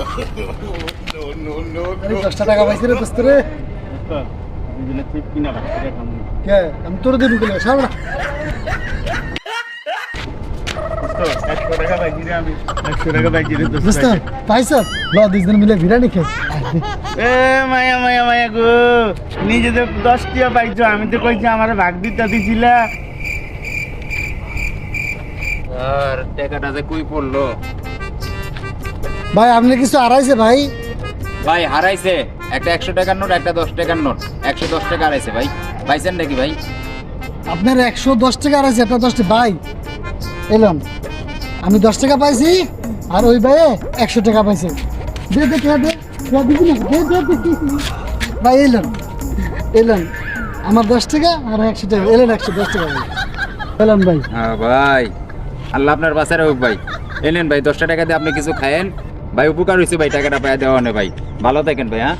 10 টাকা পাইছি রে দোস্ত রে। কে আমি তোর দিয়ে ঢুকলে সামনে 100 টাকা পাইছি রে আমি 100 টাকা পাইছি রে দোস্ত পাইছ ল দুজন মিলে বিরিয়ানি খাই এ মায়া মায়া মায়া গো নিজে তো 10 টাকা পাইছো আমি তো কইছি আমারে ভাগ দিতে দিছিলা আর টাকাটা যে কই পড়লো ভাই আপনি কিছু হারাইছে ভাই? ভাই হারাইছে একটা 100 টাকার নোট একটা 10 টাকার নোট 110 টাকা হারাইছে ভাই পাইছেন নাকি ভাই আপনার 110 টাকা হারাইছে একটা 10 টাকা ভাই এলাম আমি 10 টাকা পাইছি আর ওই ভাই 100 টাকা পাইছে দে দে কে দে দিবি না দে ভাই এলাম আমার 10 টাকা আর 100 টাকা এলেন 110 টাকা ভাই এলাম ভাই। হ্যাঁ ভাই আল্লাহ আপনার বাসারে হোক ভাই এলেন ভাই 10 টাকা দিয়ে আপনি কিছু খায়েন ভাই উপকার হয়েছে ভাই টাকাটা পাইয়া দেওয়া ভাই ভালো থাকেন ভাই হ্যাঁ